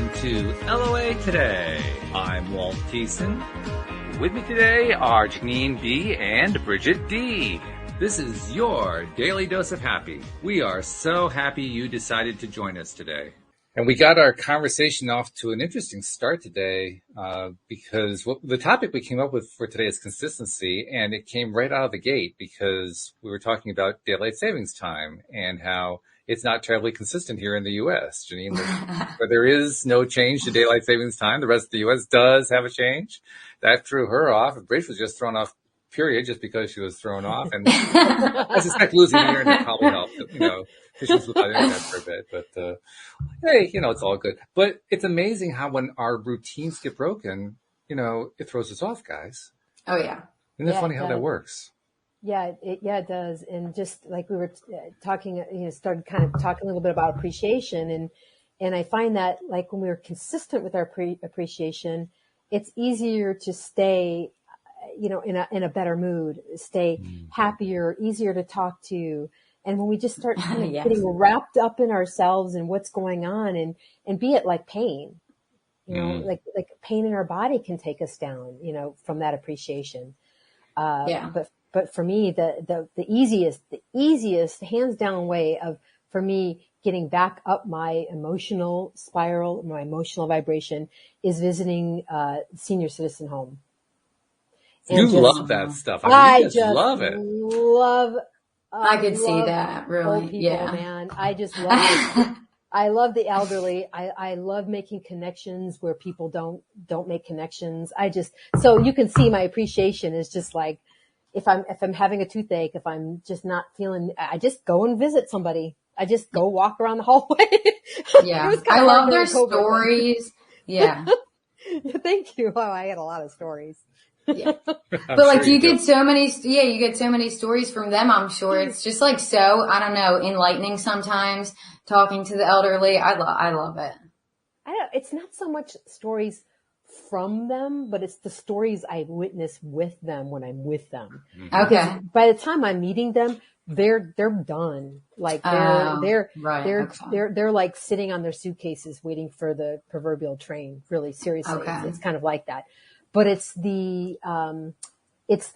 on to LOA Today. I'm Walt Thiessen. With me today are Janine B. and Bridget D. This is your Daily Dose of Happy. We are so happy you decided to join us today. And we got our conversation off to an interesting start today because the topic we came up with for today is consistency, and it came right out of the gate because we were talking about daylight savings time and how it's not terribly consistent here in the U.S. Janine, where there is no change to daylight savings time. The rest of the U.S. does have a change. That threw her off. Bridget was just thrown off, period, just because she was thrown off. And I suspect losing the internet probably helped, because she was without internet for a bit. But hey, it's all good. But it's amazing how when our routines get broken, it throws us off, guys. Oh, yeah. Isn't it funny how that works? Yeah, it does. And just like we were talking, started kind of talking a little bit about appreciation. And I find that like when we're consistent with our appreciation, it's easier to stay, in a better mood, stay happier, easier to talk to. And when we just start kind of getting wrapped up in ourselves and what's going on and be it like pain, like pain in our body can take us down, from that appreciation. But for me, the easiest hands down way for me getting back up my emotional spiral, my emotional vibration is visiting senior citizen home. You love that stuff. I just love it. I could see that, really. Old people, man. I just love it. I love the elderly. I love making connections where people don't make connections. So you can see my appreciation is just like, if I'm having a toothache, if I'm just not feeling, I just go and visit somebody. I just go walk around the hallway. Yeah. I love their stories. Yeah. Thank you. Oh, I had a lot of stories. Yeah. But like you get so many stories from them, I'm sure. It's just like so, I don't know, enlightening sometimes talking to the elderly. I love it. It's not so much stories from them, but it's the stories I witness with them when I'm with them. Okay. Because by the time I'm meeting them, they're done. Like they're like sitting on their suitcases waiting for the proverbial train. Really, seriously, it's kind of like that. But it's the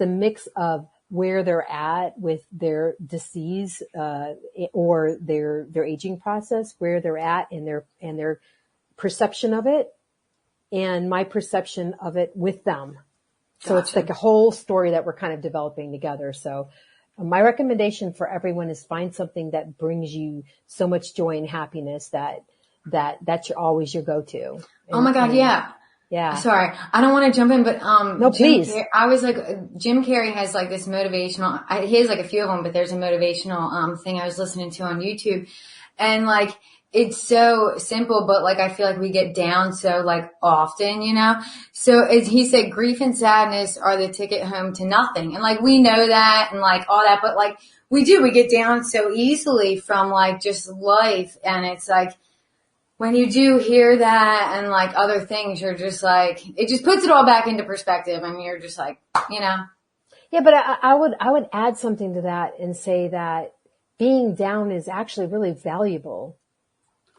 mix of where they're at with their disease, or their aging process, where they're at and their perception of it, and my perception of it with them. So It's like a whole story that we're kind of developing together. So my recommendation for everyone is find something that brings you so much joy and happiness that's always your go-to. Oh my God. Yeah. Yeah. Sorry, I don't want to jump in, but no, please. I was like, Jim Carrey has like this motivational. He has like a few of them, but there's a motivational thing I was listening to on YouTube, and like it's so simple, but like I feel like we get down so like often, So as he said, grief and sadness are the ticket home to nothing, and like we know that and like all that, but like we get down so easily from like just life, and it's like. When you do hear that and like other things, you're just like, it just puts it all back into perspective and you're just like, Yeah, but I would add something to that and say that being down is actually really valuable.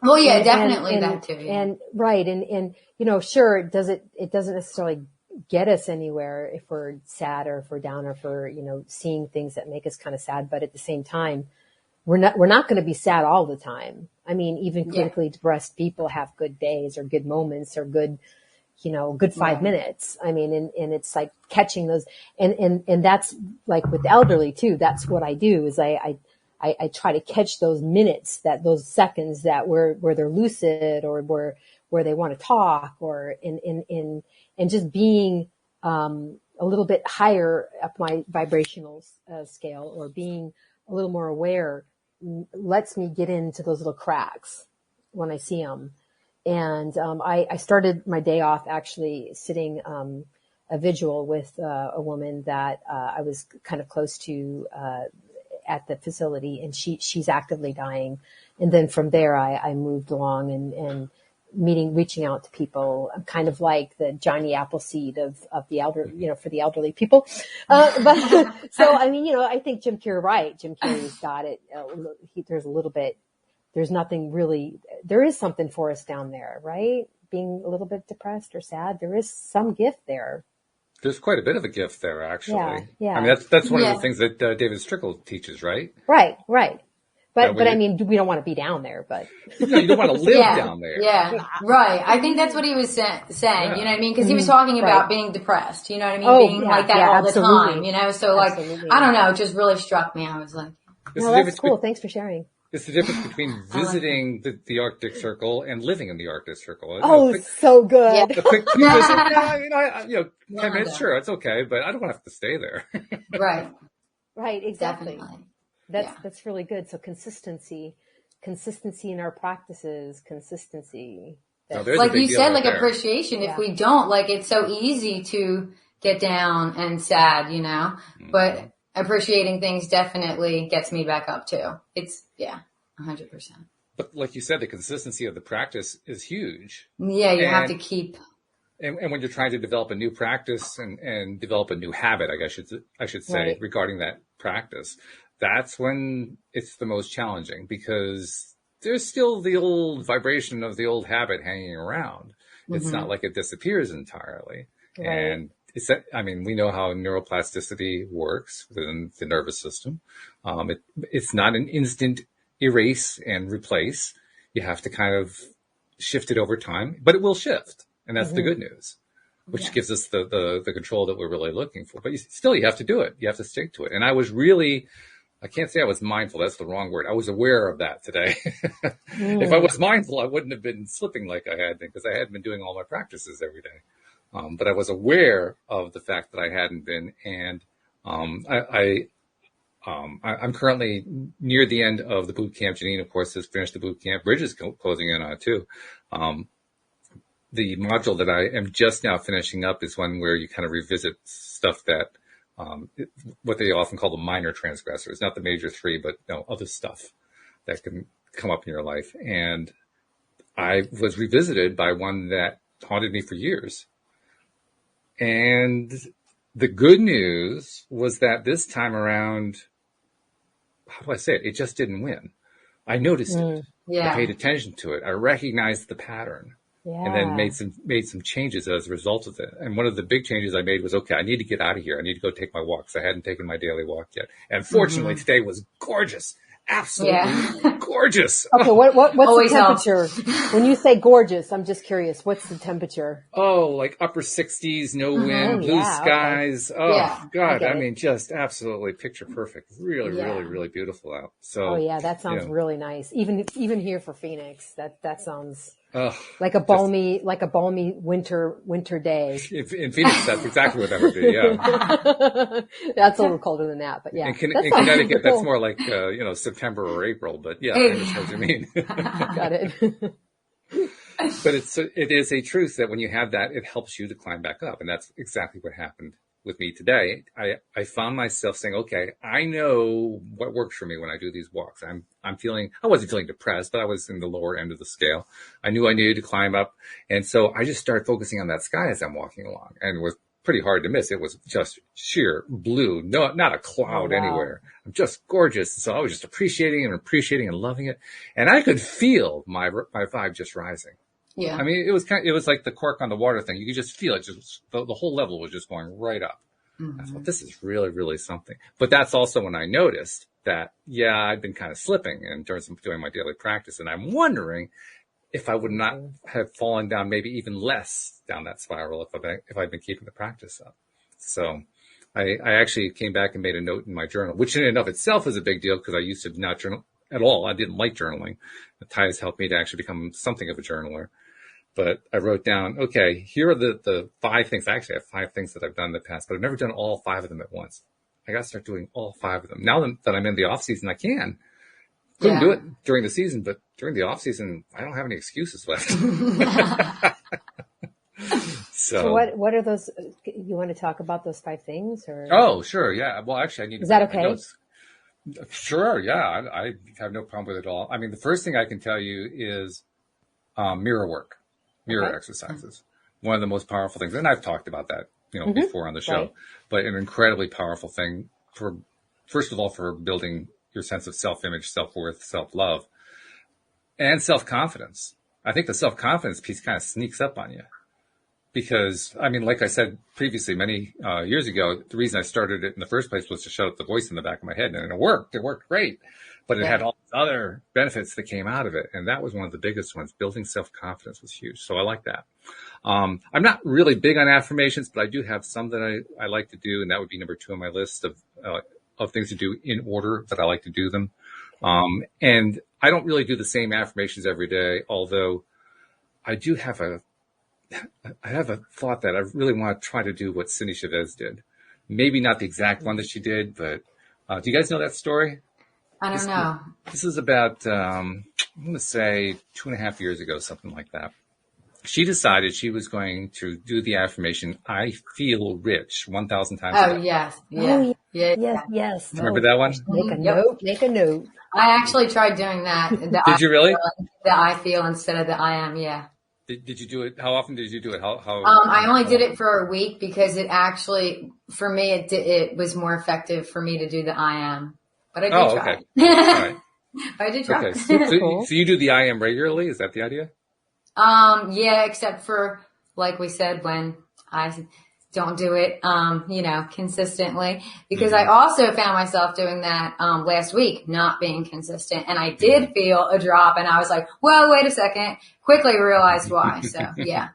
Well, yeah, definitely that too. Yeah. And right. And, sure, it doesn't necessarily get us anywhere if we're sad or if we're down or if we're, seeing things that make us kind of sad. But at the same time, we're not going to be sad all the time. I mean, even critically depressed people have good days or good moments or good 5 minutes. I mean, and it's like catching those and that's like with the elderly too. That's what I do is I try to catch those minutes, those seconds that where they're lucid or where they want to talk or in just being, a little bit higher up my vibrational scale or being a little more aware lets me get into those little cracks when I see them. And I started my day off actually sitting a vigil with a woman that I was kind of close to at the facility, and she's actively dying. And then from there, I moved along and reaching out to people. I'm kind of like the Johnny Appleseed of the elder, for the elderly people. But so, I mean, I think Jim Carrey, right? Jim Carrey's got it. There's there's nothing really, there is something for us down there, right? Being a little bit depressed or sad, there is some gift there. There's quite a bit of a gift there, actually. Yeah, yeah. I mean, that's one of the things that David Strickle teaches, right? Right. But I mean, we don't want to be down there, but. No, you don't want to live down there. Yeah, right. I think that's what he was saying, Yeah. you know what I mean? Because he was talking about being depressed, you know what I mean? Oh, Being yeah, like that yeah, all absolutely. the time, you know? So like, Absolutely. I don't know, it just really struck me. I was like, No, that's cool. Thanks for sharing. It's the difference between visiting the Arctic Circle and living in the Arctic Circle. Oh, so good. A quick visit, yeah, 10 minutes, sure, it's okay, but I don't want to have to stay there. right. Right, exactly. Definitely. That's really good. So consistency in our practices, consistency. No, there's a Like big you deal said, right like there. appreciation. If we don't, like it's so easy to get down and sad, you know, but appreciating things definitely gets me back up too. It's 100%. But like you said, the consistency of the practice is huge. Yeah. You have to keep. And when you're trying to develop a new practice and develop a new habit, I should say, Right. regarding that practice, that's when it's the most challenging because there's still the old vibration of the old habit hanging around. It's not like it disappears entirely. Right. And we know how neuroplasticity works within the nervous system. It's not an instant erase and replace. You have to kind of shift it over time, but it will shift. And that's the good news, which gives us the control that we're really looking for. But you have to do it. You have to stick to it. And I can't say I was mindful. That's the wrong word. I was aware of that today. If I was mindful, I wouldn't have been slipping like I had been because I had been doing all my practices every day. But I was aware of the fact that I hadn't been. And I'm currently near the end of the boot camp. Janine, of course, has finished the boot camp. Bridget's closing in on it too. The module that I am just now finishing up is one where you kind of revisit stuff that, what they often call the minor transgressors, not the major three, but other stuff that can come up in your life. And I was revisited by one that haunted me for years. And the good news was that this time around, how do I say it? It just didn't win. I noticed it. Yeah. I paid attention to it. I recognized the pattern. Yeah. And then made some changes as a result of it. And one of the big changes I made was, okay, I need to get out of here. I need to go take my walks. I hadn't taken my daily walk yet. And fortunately, today was gorgeous. Absolutely gorgeous. Okay, what's Always the temperature? When you say gorgeous, I'm just curious. What's the temperature? Oh, like upper 60s, no wind, blue skies. Okay. Oh, God. I mean, just absolutely picture perfect. Really, really, really beautiful out. So. Oh, that sounds really nice. Even here for Phoenix, that sounds like a balmy winter day. In Phoenix, that's exactly what that would be. Yeah. That's a little colder than that, but yeah. In Connecticut, that's more like, September or April, but yeah, I understand what you mean. Got it. But it is a truth that when you have that, it helps you to climb back up. And that's exactly what happened with me today. I found myself saying, okay, I know what works for me when I do these walks. I wasn't feeling depressed, but I was in the lower end of the scale. I knew I needed to climb up. And so I just started focusing on that sky as I'm walking along, and it was pretty hard to miss. It was just sheer blue, not a cloud anywhere. Just gorgeous. So I was just appreciating and loving it. And I could feel my vibe just rising. Yeah. I mean, it was like the cork on the water thing. You could just feel it. Just the whole level was just going right up. I thought, this is really, really something. But that's also when I noticed that, I'd been kind of slipping in terms of doing my daily practice. And I'm wondering if I would not have fallen down maybe even less down that spiral if I'd been keeping the practice up. So I actually came back and made a note in my journal, which in and of itself is a big deal because I used to not journal at all. I didn't like journaling. Ty has helped me to actually become something of a journaler. But I wrote down, okay, here are the 5 things. I actually have 5 things that I've done in the past, but I've never done all 5 of them at once. I got to start doing all 5 of them. Now that I'm in the off season, I can. Couldn't do it during the season, but during the off season, I don't have any excuses left. So what are those? You want to talk about those 5 things, or? Oh, sure, yeah. Well, actually, I need to. Is that okay? Sure, yeah. I have no problem with it at all. I mean, the first thing I can tell you is mirror work. Mirror exercises. One of the most powerful things, and I've talked about that, before on the show, but an incredibly powerful thing first of all, for building your sense of self-image, self-worth, self-love. And self-confidence. I think the self-confidence piece kind of sneaks up on you. Because, I mean, like I said previously, many years ago, the reason I started it in the first place was to shut up the voice in the back of my head. And it worked. It worked great. But it had all these other benefits that came out of it. And that was one of the biggest ones. Building self-confidence was huge. So I like that. I'm not really big on affirmations, but I do have some that I like to do. And that would be number 2 on my list of things to do in order that I like to do them. And I don't really do the same affirmations every day, although I do have a thought that I really want to try to do what Cindy Chavez did. Maybe not the exact one that she did, but do you guys know that story? I don't know. This is about, I'm going to say 2.5 years ago, something like that. She decided she was going to do the affirmation, I feel rich, 1,000 times a day. Yes. Yeah. Oh, Yeah. yes. Remember that one? Make a note. I actually tried doing that. Did you really? The I feel instead of the I am, yeah. Did you do it? How often did you do it? How? I only did it for a week because it actually, for me, it was more effective for me to do the I am. But I did try. Okay. All right. I did try. Okay. So you do the I am regularly? Is that the idea? Yeah, except for, like we said, when I don't do it, consistently, because I also found myself doing that, last week, not being consistent. And I did feel a drop and I was like, well, wait a second, quickly realized why. So yeah.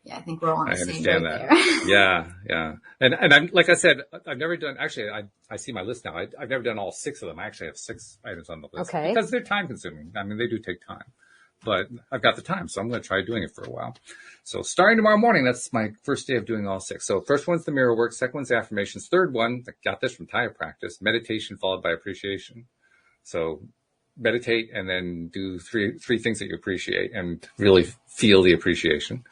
Yeah, I think we're all on the same page there. Yeah. And I'm, like I said, I've never done, actually, I see my list now. I've never done all 6 of them. I actually have 6 items on the list. Okay. Because they're time consuming. I mean, they do take time. But I've got the time, so I'm going to try doing it for a while. So starting tomorrow morning, that's my first day of doing all 6. So first one's the mirror work. Second one's affirmations. Third one, I got this from Thai practice, meditation followed by appreciation. So meditate and then do three things that you appreciate and really feel the appreciation.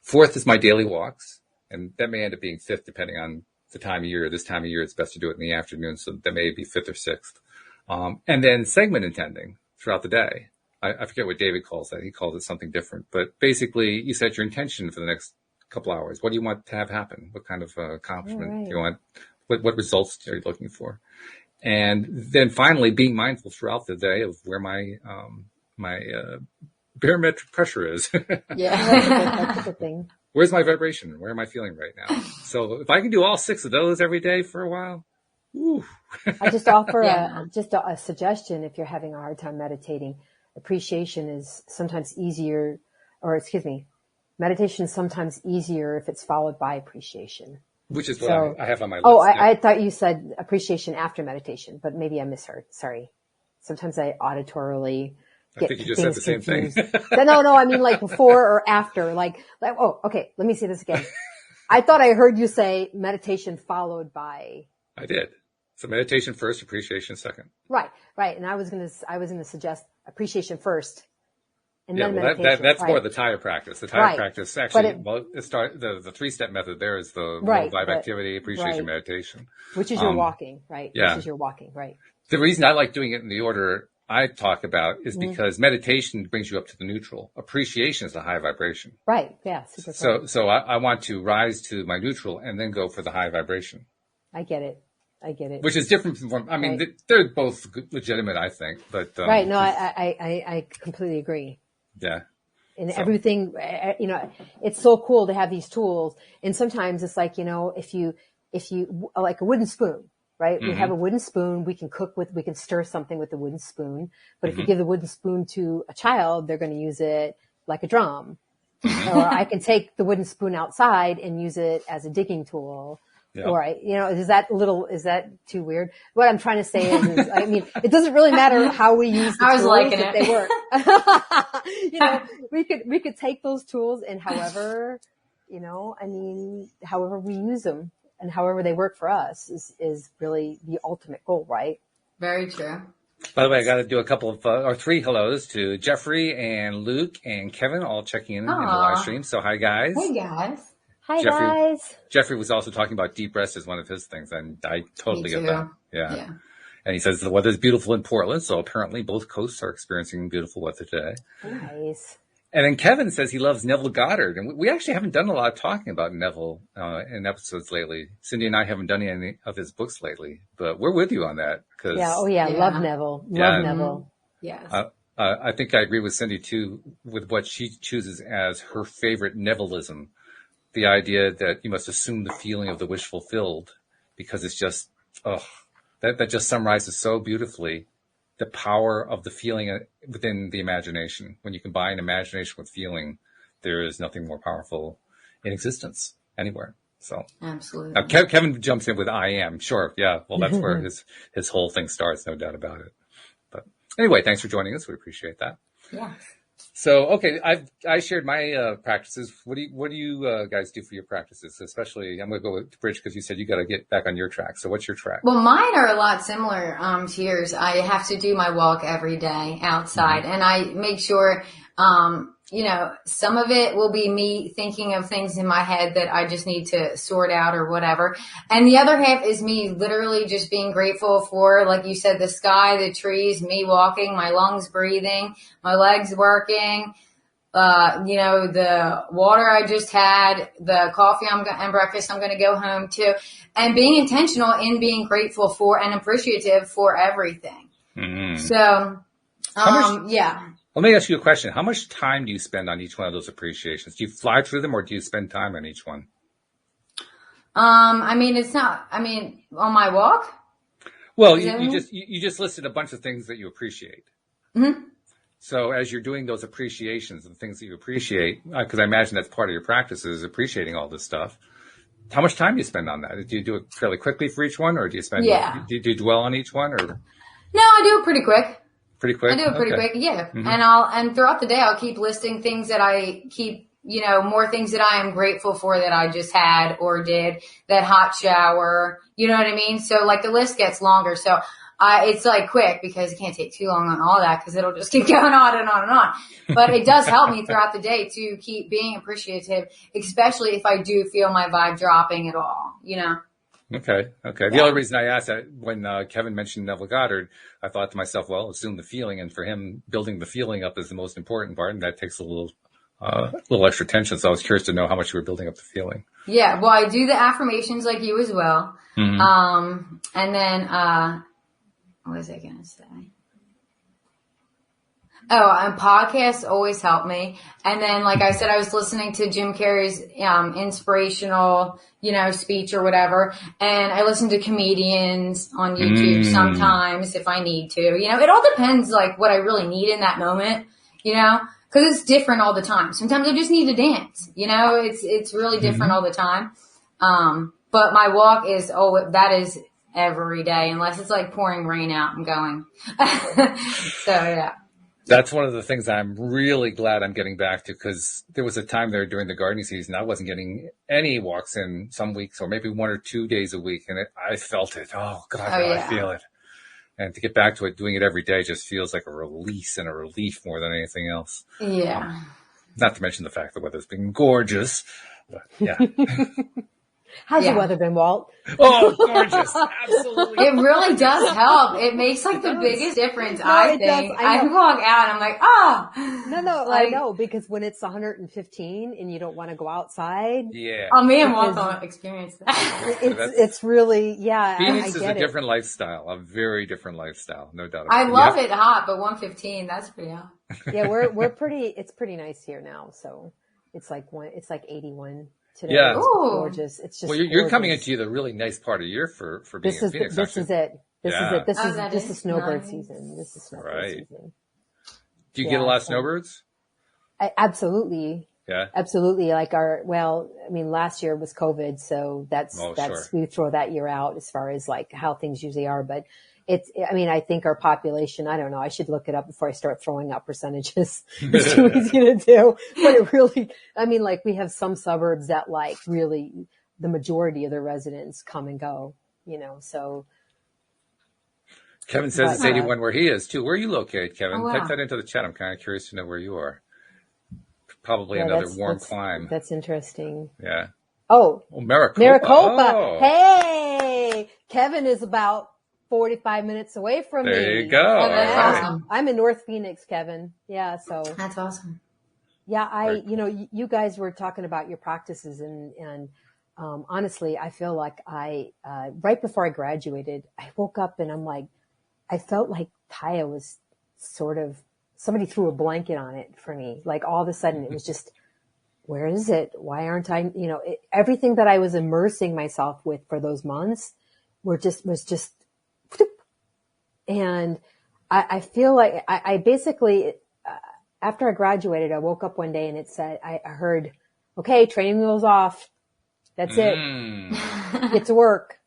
Fourth is my daily walks. And that may end up being 5th depending on the time of year. This time of year, it's best to do it in the afternoon. So that may be 5th or 6th. And then segment intending throughout the day. I forget what David calls that. He calls it something different. But basically, you set your intention for the next couple hours. What do you want to have happen? What kind of accomplishment do you want? What results are you looking for? And then finally, being mindful throughout the day of where my barometric pressure is. That's a good thing. Where's my vibration? Where am I feeling right now? So if I can do all 6 of those every day for a while, woo. I just offer a suggestion if you're having a hard time meditating. Appreciation is sometimes easier, meditation is sometimes easier if it's followed by appreciation. Which is what I have on my list. Oh, I thought you said appreciation after meditation, but maybe I misheard. Sorry. Sometimes I auditorily get I think you just said the same confused. thing. No, I mean like before or after. Oh, okay, let me say this again. I thought I heard you say meditation followed by. I did. So meditation first, appreciation second. Right. And I was gonna suggest appreciation first, and then well, meditation. that's more the Thai practice. The Thai practice actually, the 3-step method there is the vibe activity, appreciation, meditation, which is your walking, right? Yeah, which is your walking, right? The reason I like doing it in the order I talk about is because meditation brings you up to the neutral. Appreciation is the high vibration. Right. Yeah. Super so I want to rise to my neutral and then go for the high vibration. I get it. Which is different from, I mean, they're both legitimate, I think, but. Right. No, I completely agree. Yeah. And everything, it's so cool to have these tools. And sometimes it's like, if you, like a wooden spoon, right? We have a wooden spoon. We can stir something with the wooden spoon. But if you give the wooden spoon to a child, they're going to use it like a drum. Or I can take the wooden spoon outside and use it as a digging tool. Yeah. Or, is that too weird? What I'm trying to say is, I mean, it doesn't really matter how we use the tools if they work. We could take those tools and however we use them and however they work for us is really the ultimate goal, right? Very true. By the way, I got to do a couple of, or 3 hellos to Jeffrey and Luke and Kevin all checking in the live stream. So hi guys. Hey guys. Hi, guys. Jeffrey was also talking about deep rest as one of his things, and I totally get that. Yeah. And he says the weather is beautiful in Portland, so apparently both coasts are experiencing beautiful weather today. Nice. And then Kevin says he loves Neville Goddard, and we actually haven't done a lot of talking about Neville in episodes lately. Cindy and I haven't done any of his books lately, but we're with you on that. Love Neville. Love Neville. Yes. I think I agree with Cindy too, with what she chooses as her favorite Nevilism. The idea that you must assume the feeling of the wish fulfilled, because it's just, oh, that just summarizes so beautifully the power of the feeling within the imagination. When you combine imagination with feeling, there is nothing more powerful in existence anywhere. So Absolutely. now Kevin jumps in with "I am." Sure, yeah. Well, that's where his whole thing starts, no doubt about it. But anyway, thanks for joining us. We appreciate that. Yeah. So, okay, I shared my practices. What do you guys do for your practices? Especially, I'm going to go with Bridge because you said you got to get back on your track. So, what's your track? Well, mine are a lot similar to yours. I have to do my walk every day outside, and I make sure, some of it will be me thinking of things in my head that I just need to sort out or whatever. And the other half is me literally just being grateful for, like you said, the sky, the trees, me walking, my lungs breathing, my legs working, the water I just had, the coffee and breakfast I'm going to go home to, and being intentional in being grateful for and appreciative for everything. Mm-hmm. So, yeah. Let me ask you a question. How much time do you spend on each one of those appreciations? Do you fly through them or do you spend time on each one? On my walk? Well, you just listed a bunch of things that you appreciate. Mm-hmm. So as you're doing those appreciations and things that you appreciate, because I imagine that's part of your practice is appreciating all this stuff. How much time do you spend on that? Do you do it fairly quickly for each one, or do you spend? Yeah. Do you dwell on each one, or? No, I do it pretty quick. Pretty quick? I do it pretty quick, yeah. Mm-hmm. And throughout the day, I'll keep listing things that I keep, more things that I am grateful for that I just had or did, that hot shower, you know what I mean? So like the list gets longer. So it's like quick because it can't take too long on all that because it'll just keep going on and on and on. But it does help me throughout the day to keep being appreciative, especially if I do feel my vibe dropping at all, Okay. The only reason I asked that when Kevin mentioned Neville Goddard, I thought to myself, well, assume the feeling, and for him, building the feeling up is the most important part, and that takes a little extra tension. So I was curious to know how much you were building up the feeling. Yeah, well, I do the affirmations like you as well. Mm-hmm. And then what was I gonna say? Oh, and podcasts always help me. And then, like I said, I was listening to Jim Carrey's inspirational, speech or whatever. And I listen to comedians on YouTube sometimes if I need to. It all depends, like, what I really need in that moment, because it's different all the time. Sometimes I just need to dance, it's really different all the time. But my walk that is every day, unless it's like pouring rain out, I'm going. So, yeah. That's one of the things I'm really glad I'm getting back to, because there was a time there during the gardening season I wasn't getting any walks in some weeks, or maybe 1 or 2 days a week, and I felt it. Oh God, I feel it. And to get back to it, doing it every day just feels like a release and a relief more than anything else. Yeah. Not to mention the fact the weather's been gorgeous, but yeah. How's your weather been, Walt? Oh, gorgeous. Absolutely. It really does help. It makes like the biggest difference, I think. I walk out and I'm like, No, I know, because when it's 115 and you don't want to go outside. Yeah. Me and Walt don't experience that. It's really, Phoenix is a different lifestyle, a very different lifestyle, no doubt about it. I love it hot, but 115, that's pretty hot. Yeah, it's pretty nice here now. So it's like 81. Today. Yeah. It's gorgeous. It's just you're coming into the really nice part of the year for being in Phoenix. This is it. This is snowbird nice. season. This is snowbird season. Do you get a lot of snowbirds? Absolutely. Yeah. Absolutely. Like last year was COVID, so we throw that year out as far as like how things usually are, but I think our population, I don't know, I should look it up before I start throwing out percentages. It's too easy to do. But it really, we have some suburbs that like really the majority of the residents come and go, so. Kevin says it's 81 where he is too. Where are you located, Kevin? Oh, wow. Type that into the chat. I'm kind of curious to know where you are. Probably another warm climb. That's interesting. Yeah. Oh. Maricopa. Oh. Hey, Kevin is about 45 minutes away from me. There you go. Oh, that's awesome. I'm in North Phoenix, Kevin. Yeah, so. That's awesome. Yeah, you guys were talking about your practices and honestly, I feel like right before I graduated, I woke up and I'm like, I felt like Taya was sort of somebody threw a blanket on it for me. Like all of a sudden it was just, where is it? Why aren't I, everything that I was immersing myself with for those months was just, and I feel like I basically, after I graduated, I woke up one day and it said, I heard, okay, training wheels off. That's it. Get to work.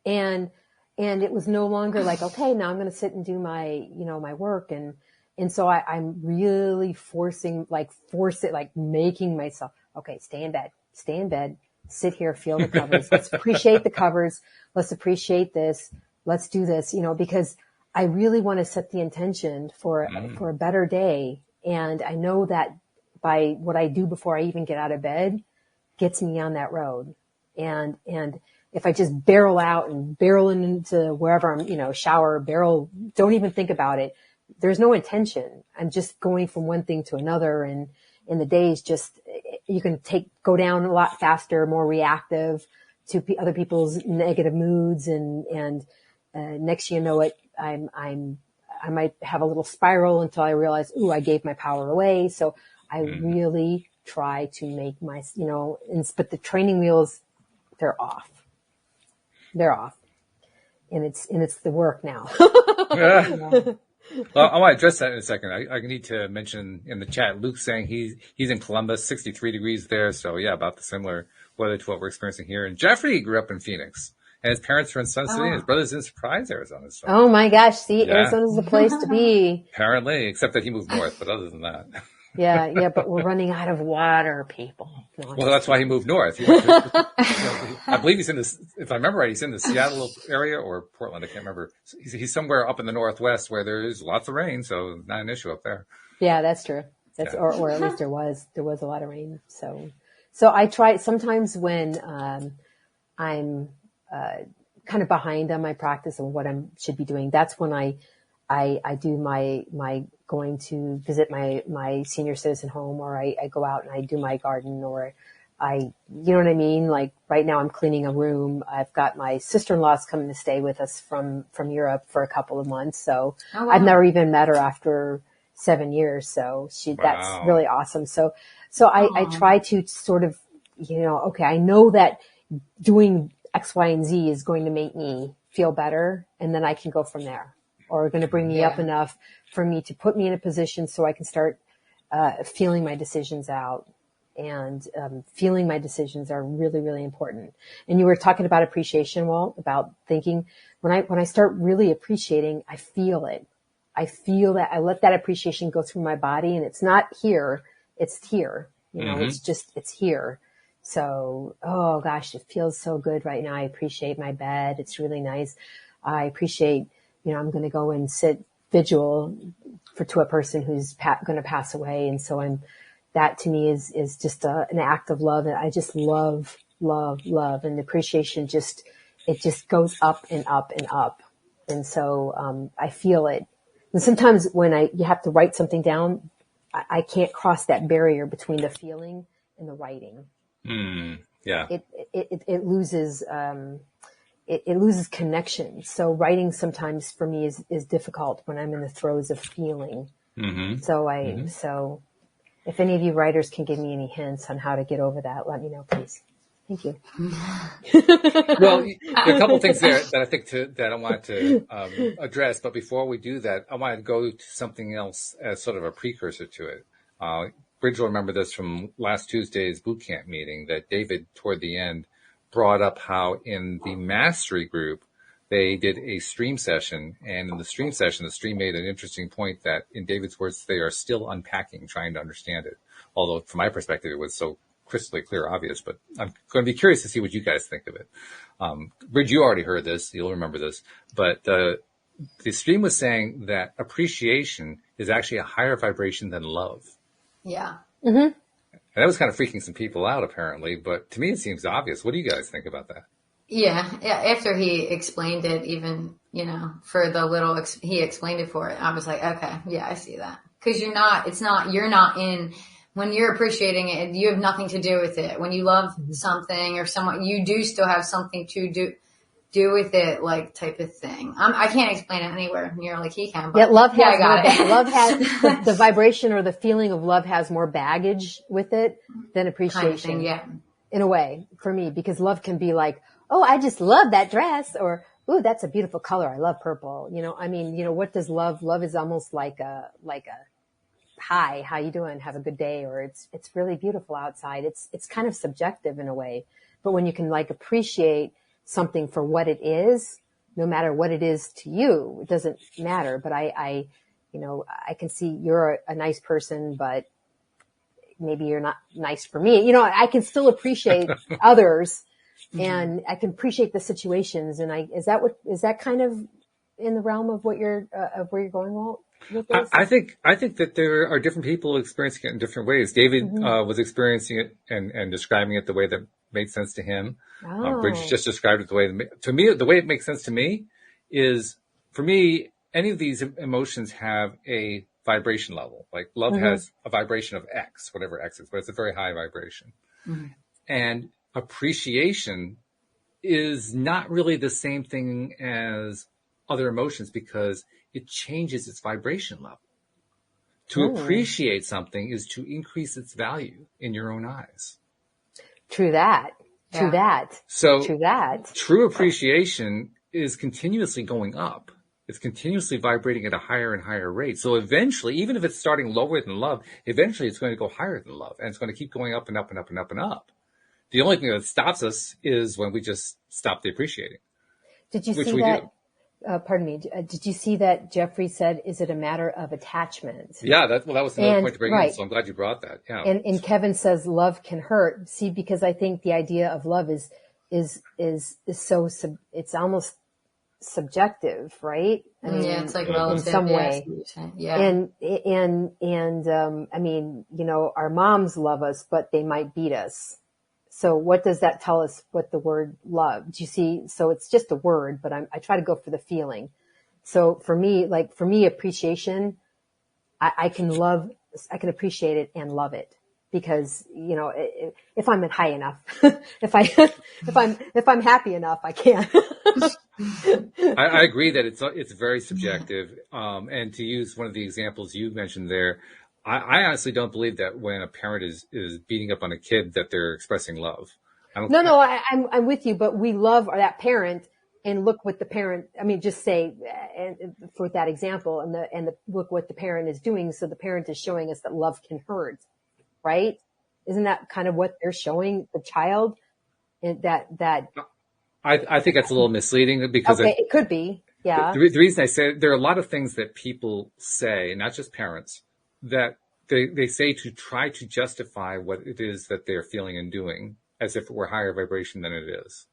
And it was no longer like, okay, now I'm going to sit and do my, my work. And so I'm really making myself, okay, stay in bed, sit here, feel the covers. Let's appreciate the covers. Let's appreciate this. Let's do this, because I really want to set the intention for a better day. And I know that by what I do before I even get out of bed gets me on that road. And if I just barrel out and barrel into wherever I'm, shower, barrel, don't even think about it. There's no intention. I'm just going from one thing to another. And the days you can go down a lot faster, more reactive to other people's negative moods. And next you know it, I might have a little spiral until I realize, ooh, I gave my power away. So I really try to make but the training wheels, they're off. And it's the work now. Well, I want to address that in a second. I need to mention in the chat, Luke's saying he's in Columbus, 63 degrees there. So yeah, about the similar weather to what we're experiencing here. And Jeffrey grew up in Phoenix. And his parents are in Sun City, and his brother's in Surprise, Arizona. So. Oh my gosh. See, Arizona's the place to be. Apparently, except that he moved north, but other than that. Yeah, but we're running out of water, people. No, well, that's why he moved north. I believe he's if I remember right, he's in the Seattle area or Portland. I can't remember. He's somewhere up in the Northwest where there's lots of rain, so not an issue up there. Yeah, that's true. Or at least there was a lot of rain. So I try sometimes when, I'm, kind of behind on my practice and what I should be doing. That's when I do my going to visit my senior citizen home, or I go out and I do my garden, or you know what I mean? Like right now I'm cleaning a room. I've got my sister-in-law's coming to stay with us from Europe for a couple of months. So I've never even met her after 7 years. So that's really awesome. So I try to sort of, okay, I know that doing X, Y, and Z is going to make me feel better, and then I can go from there, or going to bring me up enough for me to put me in a position so I can start feeling my decisions out. And feeling my decisions are really, really important. And you were talking about appreciation, Walt, about thinking. When I start really appreciating, I feel it. I feel that I let that appreciation go through my body, and it's not here, it's here. It's here. So, oh gosh, it feels so good right now. I appreciate my bed. It's really nice. I appreciate, I'm going to go and sit vigil to a person who's going to pass away. And so that to me is just an act of love. And I just love. And the appreciation it just goes up and up and up. And so, I feel it. And sometimes when you have to write something down, I can't cross that barrier between the feeling and the writing. Yeah. It loses, it loses connection. So writing sometimes for me is difficult when I'm in the throes of feeling. So if any of you writers can give me any hints on how to get over that, let me know, please. Thank you. Well, there are a couple of things there that I think that I wanted to address. But before we do that, I want to go to something else as sort of a precursor to it. Bridge will remember this from last Tuesday's boot camp meeting, that David, toward the end, brought up how in the mastery group, they did a stream session. And in the stream session, the stream made an interesting point that, in David's words, they are still unpacking, trying to understand it. Although, from my perspective, it was so crystal clear, obvious. But I'm going to be curious to see what you guys think of it. Bridge, you already heard this. You'll remember this. But the stream was saying that appreciation is actually a higher vibration than love. Yeah. Mm-hmm. And that was kind of freaking some people out, apparently. But to me, it seems obvious. What do you guys think about that? Yeah. After he explained it, even, for the little, he explained it for it, I was like, okay, yeah, I see that. Cause you're not in, when you're appreciating it, you have nothing to do with it. When you love something or someone, you do still have something to do, do with it, like, type of thing. I can't explain it anywhere near like he can, but Yeah, love has I got it. love has the vibration or the feeling of love has more baggage with it than appreciation. Kind of thing, yeah. In a way, for me, because love can be like, oh, I just love that dress, or, ooh, that's a beautiful color. I love purple. You know, I mean, you know, what does love is almost like a hi, how you doing? Have a good day. Or it's really beautiful outside. It's kind of subjective in a way, but when you can like appreciate something for what it is, no matter what it is to you, it doesn't matter. But I you know, I can see you're a nice person, but maybe you're not nice for me. You know, I can still appreciate others, and I can appreciate the situations. And is that kind of in the realm of what you're, of where you're going, Walt? I think that there are different people experiencing it in different ways. David was experiencing it and describing it the way that made sense to him. Bridget just described it the way to me. The way it makes sense to me is, for me, any of these emotions have a vibration level. Like love has a vibration of X, whatever X is, but it's a very high vibration. And appreciation is not really the same thing as other emotions because it changes its vibration level. To appreciate something is to increase its value in your own eyes. True that. True that. So true that. True appreciation is continuously going up. It's continuously vibrating at a higher and higher rate. So eventually, even if it's starting lower than love, eventually it's going to go higher than love. And it's going to keep going up and up and up and up and up. The only thing that stops us is when we just stop the appreciating. Did you see that? Pardon me. Did you see that Jeffrey said, is it a matter of attachment? Yeah, that was another point to bring in. So I'm glad you brought that. Yeah. And Kevin says love can hurt. See, because I think the idea of love is so, it's almost subjective, right? I mean, yeah, it's like relative in some way. Yeah. And I mean, you know, our moms love us, but they might beat us. So what does that tell us what the word love? Do you see? So it's just a word, but I try to go for the feeling. So for me, appreciation, I can appreciate it and love it because, you know, if I'm high enough, if I'm happy enough, I can. I agree that it's very subjective. And to use one of the examples you mentioned there, I honestly don't believe that when a parent is beating up on a kid that they're expressing love. I'm with you, but we love that parent and look what the parent, I mean, just say, and for that example, and look what the parent is doing. So the parent is showing us that love can hurt, right? Isn't that kind of what they're showing the child? And I think that's a little misleading because it could be. Yeah. The reason I say there are a lot of things that people say, not just parents, that they say to try to justify what it is that they're feeling and doing as if it were higher vibration than it is.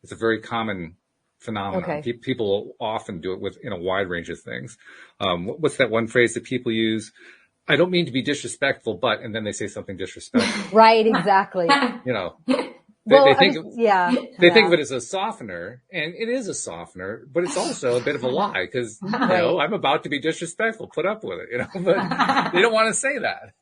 It's a very common phenomenon. Okay. People often do it in a wide range of things. What's that one phrase that people use? I don't mean to be disrespectful, but, and then they say something disrespectful. Right, exactly. You know. They think of it as a softener, and it is a softener, but it's also a bit of a lie because, you know, I'm about to be disrespectful. Put up with it, you know, but they don't want to say that.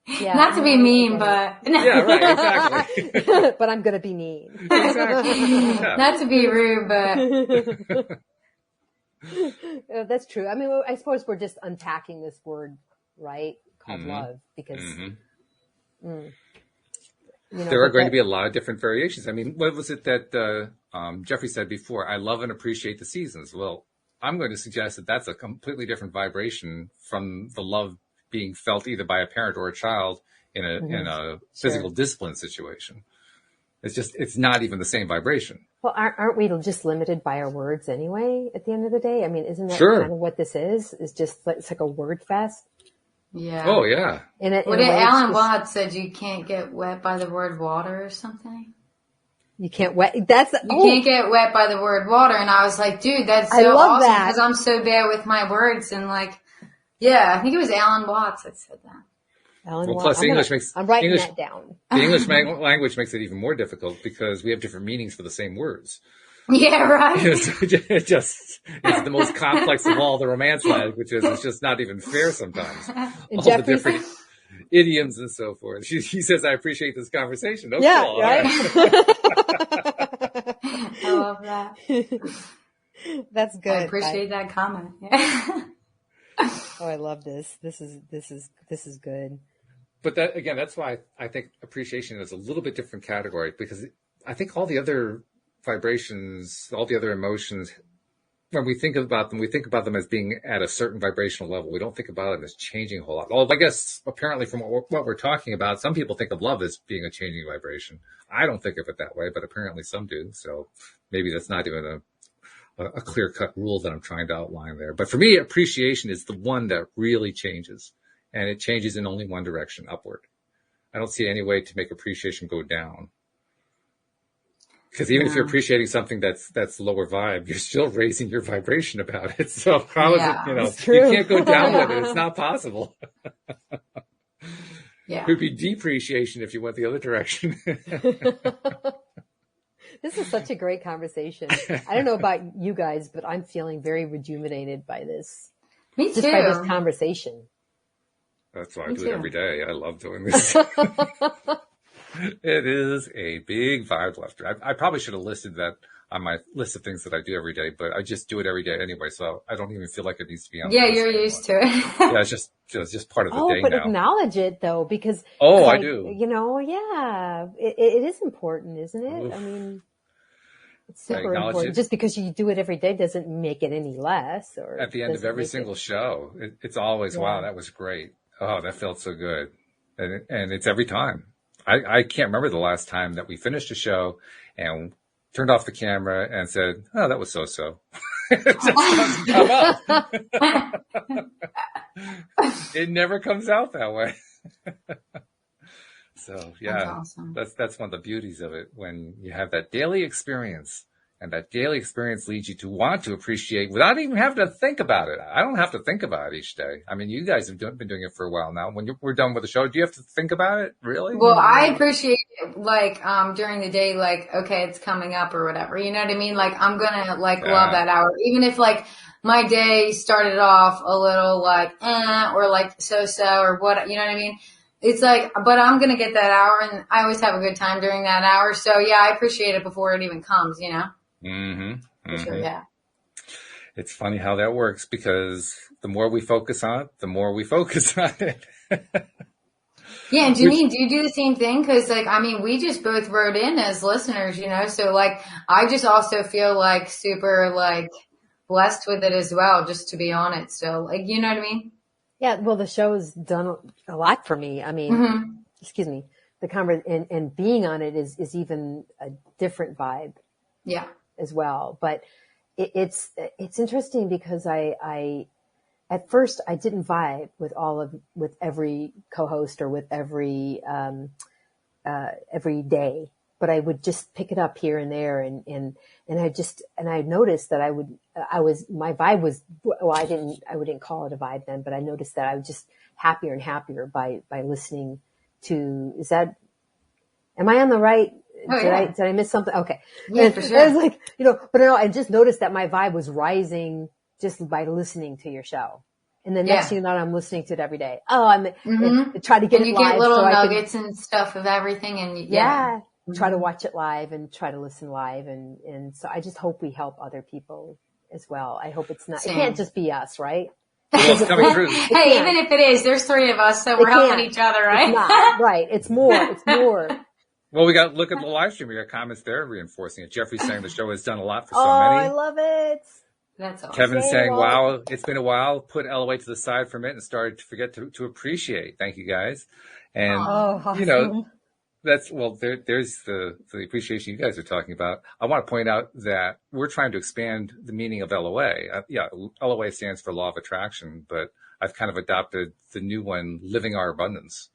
Yeah, not to be mean, but. Yeah, right, exactly. But I'm going to be mean. Exactly. Yeah. Not to be rude, but. That's true. I mean, I suppose we're just unpacking this word, right? Called love because. You know, there are going to be a lot of different variations. I mean, what was it that Jeffrey said before? I love and appreciate the seasons. Well, I'm going to suggest that that's a completely different vibration from the love being felt either by a parent or a child in a physical discipline situation. It's not even the same vibration. Well, aren't we just limited by our words anyway at the end of the day? I mean, isn't that kind of what this is? It's just it's like a word fest. Yeah. Oh, yeah. Alan Watts said you can't get wet by the word water or something? You can't wet. You can't get wet by the word water. And I was like, dude, that's so awesome because I'm so bad with my words. And like, yeah, I think it was Alan Watts that said that. Plus I'm writing that down. The English language makes it even more difficult because we have different meanings for the same words. Yeah, right. It's the most complex of all the Romance languages. It's just not even fair sometimes. All the different idioms and so forth. He says, I appreciate this conversation. Oh, yeah, cool. right. I love that. That's good. I appreciate that comment. Oh, I love this. This is good. But that, again, that's why I think appreciation is a little bit different category, because I think all the other vibrations, all the other emotions, when we think about them, we think about them as being at a certain vibrational level. We don't think about it as changing a whole lot. Well, I guess apparently from what we're talking about, some people think of love as being a changing vibration. I don't think of it that way, but apparently some do. So maybe that's not even a clear-cut rule that I'm trying to outline there. But for me, appreciation is the one that really changes, and it changes in only one direction, upward. I don't see any way to make appreciation go down. Because even if you're appreciating something that's lower vibe, you're still raising your vibration about it. So how is it, you can't go down with it. It's not possible. Yeah. It would be depreciation if you went the other direction. This is such a great conversation. I don't know about you guys, but I'm feeling very rejuvenated by this. Me too. Just by this conversation. That's why I do it every day. I love doing this. It is a big vibe lifter. I probably should have listed that on my list of things that I do every day, but I just do it every day anyway, so I don't even feel like it needs to be on the list you're anymore. Used to it. Yeah, it's just part of the day but now. Acknowledge it though, because I do. It is important, isn't it? Oof. I mean, it's super important. Just because you do it every day doesn't make it any less. Or at the end of every single show, it's always, wow, that was great. Oh, that felt so good. And it's every time. I can't remember the last time that we finished a show and turned off the camera and said, oh, that was so-so. It just doesn't come up. It never comes out that way. So, yeah, that's awesome. That's one of the beauties of it, when you have that daily experience. And that daily experience leads you to want to appreciate without even having to think about it. I don't have to think about it each day. I mean, you guys have been doing it for a while now. When we're done with the show, do you have to think about it? Really? Well, I appreciate it, during the day, okay, it's coming up or whatever. You know what I mean? Like, I'm going to love that hour. Even if my day started off a little or so-so or what, you know what I mean? It's but I'm going to get that hour, and I always have a good time during that hour. So yeah, I appreciate it before it even comes, you know? For sure, yeah. It's funny how that works, because the more we focus on it, the more we focus on it. Yeah, and Janine, do you do the same thing? Because, we just both wrote in as listeners, you know? So, I just also feel, super, blessed with it as well, just to be on it still. You know what I mean? Yeah, well, the show has done a lot for me. I mean, excuse me, and being on it is even a different vibe. Yeah. As well. But it's interesting because I at first I didn't vibe with every co-host or with every day, but I would just pick it up here and there. And I noticed that my vibe was, well, I wouldn't call it a vibe then, but I noticed that I was just happier and happier by listening to, am I on the right? Oh, did I miss something? Okay. Yeah, for sure. I was but no, I just noticed that my vibe was rising just by listening to your show. And the next thing you know, I'm listening to it every day. Oh, I try to get and it you live. Get little nuggets and stuff of everything. And try to watch it live and try to listen live. And so I just hope we help other people as well. I hope it's not, It can't just be us, right? Well, it's coming through. Hey, even if it is, there's three of us, so we're helping each other, right? It's not, right. It's more. Well, look at the live stream. We got comments there reinforcing it. Jeffrey's saying the show has done a lot for so many. I love it. That's awesome. Kevin's saying, wow, it's been a while. Put LOA to the side for a minute and started to forget to appreciate. Thank you, guys. And, awesome. there's the appreciation you guys are talking about. I want to point out that we're trying to expand the meaning of LOA. LOA stands for Law of Attraction, but I've kind of adopted the new one, Living Our Abundance.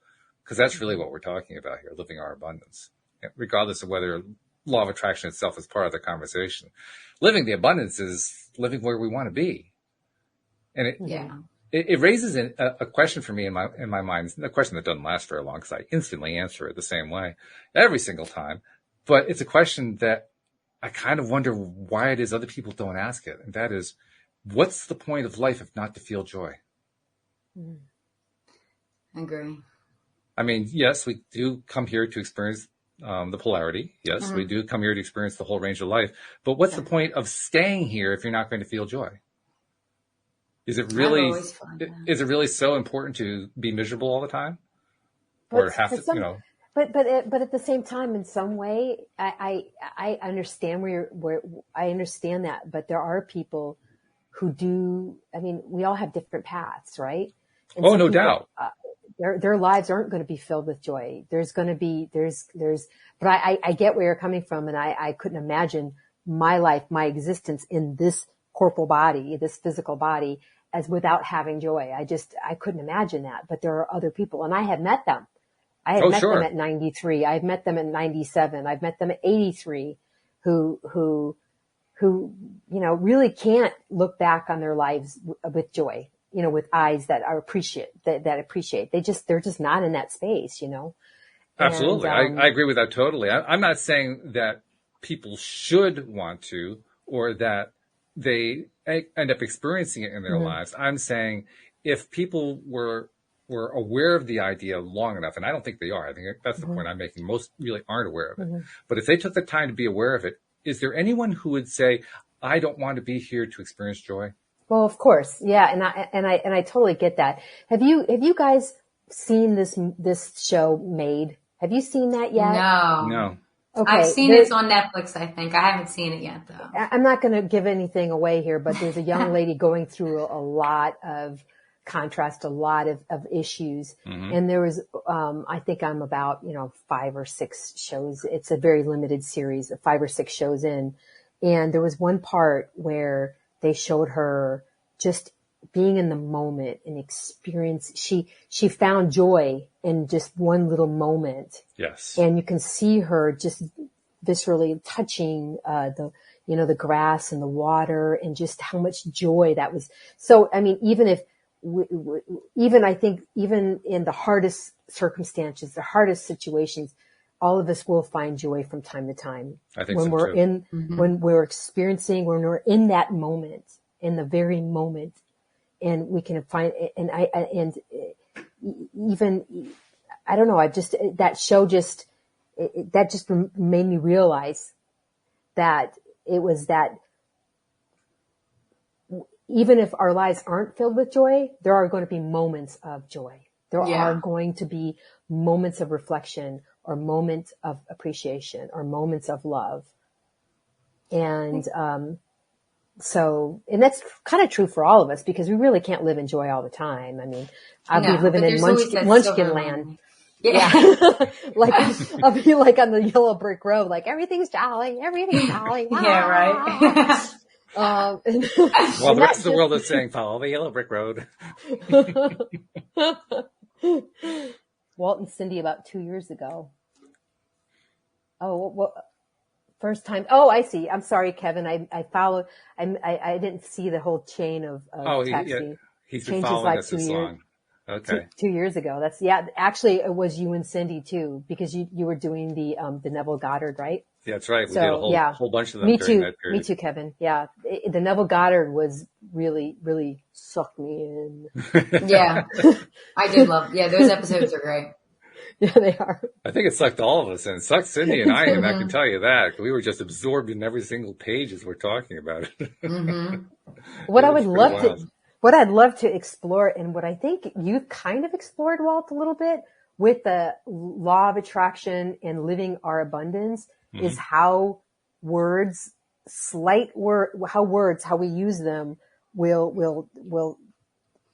Because that's really what we're talking about here, living our abundance, regardless of whether law of attraction itself is part of the conversation. Living the abundance is living where we want to be. And it raises a question for me in my mind. It's a question that doesn't last very long, because I instantly answer it the same way every single time. But it's a question that I kind of wonder why it is other people don't ask it. And that is, what's the point of life if not to feel joy? I agree. I mean, yes, we do come here to experience the polarity. Yes, we do come here to experience the whole range of life. But what's the point of staying here if you're not going to feel joy? Is it really so important to be miserable all the time? Or have to, you know? But at the same time, in some way, I understand where I understand that, but there are people who do. I mean, we all have different paths, right? And no people, doubt. Their lives aren't going to be filled with joy. There's going to be but I get where you're coming from, and I couldn't imagine my life, my existence in this corporal body, this physical body, as without having joy. I couldn't imagine that. But there are other people, and I have met them. I have met them at 93. I've met them at 97. I've met them at 83 who, really can't look back on their lives with joy, with eyes that are appreciate. They're just not in that space, Absolutely. And, I agree with that totally. I'm not saying that people should want to, or that they end up experiencing it in their lives. I'm saying if people were aware of the idea long enough, and I don't think they are. I think that's the point I'm making. Most really aren't aware of it. But if they took the time to be aware of it, is there anyone who would say, I don't want to be here to experience joy? Well, of course. Yeah. And I totally get that. Have you guys seen this show Made? Have you seen that yet? No. Okay. I've seen it on Netflix, I think. I haven't seen it yet, though. I'm not going to give anything away here, but there's a young lady going through a lot of contrast, a lot of issues. And there was, I think I'm about, 5 or 6 shows. It's a very limited series of 5 or 6 shows in. And there was one part where they showed her just being in the moment and experience. She found joy in just one little moment. Yes. And you can see her just viscerally touching, the grass and the water, and just how much joy that was. So, I mean, even I think even in the hardest circumstances, the hardest situations, all of us will find joy from time to time. I think when so we're too. When we're experiencing, when we're in that moment, in the very moment, and we can find, even, I don't know, that show that just made me realize that it was that even if our lives aren't filled with joy, there are going to be moments of joy. There are going to be moments of reflection, or moments of appreciation, or moments of love. And, and that's kind of true for all of us, because we really can't live in joy all the time. I mean, I'll be living in Munchkin land. Yeah. I'll be like on the yellow brick road, like everything's jolly. Yeah, right. Well, the rest of the world is saying, follow the yellow brick road. Walt and Cindy about 2 years ago. Oh, well, first time. Oh, I see. I'm sorry, Kevin. I followed. I didn't see the whole chain of texting. He's been following us this long. Okay. 2 years ago. Actually, it was you and Cindy too, because you were doing the Neville Goddard, right? Yeah, that's right. We did a whole bunch of them during that period. Me too, Kevin. Yeah. The Neville Goddard was really, really sucked me in. Yeah. I did love, those episodes are great. Yeah, they are. I think it sucked all of us in. It sucked Cindy and I in, I can tell you that. We were just absorbed in every single page as we're talking about it. What I'd love to explore, and what I think you've kind of explored, Walt, a little bit with the law of attraction and living our abundance, is how words, how we use them will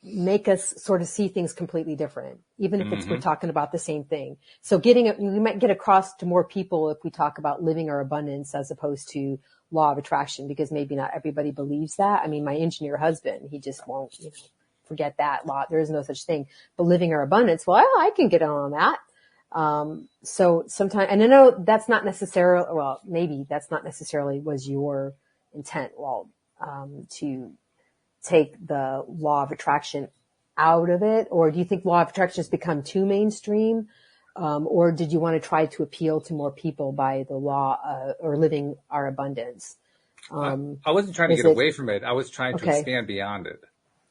make us sort of see things completely different, even if we're talking about the same thing. So we might get across to more people if we talk about living our abundance as opposed to law of attraction, because maybe not everybody believes that. I mean, my engineer husband, he just won't, forget that law. There is no such thing. But living our abundance, well, I can get on that. So sometimes, and I know that's not necessarily, maybe that's not necessarily was your intent, Walt, to take the law of attraction out of it? Or do you think law of attraction has become too mainstream? Or did you want to try to appeal to more people by the law, or living our abundance? I wasn't trying to get away from it. I was trying to expand beyond it.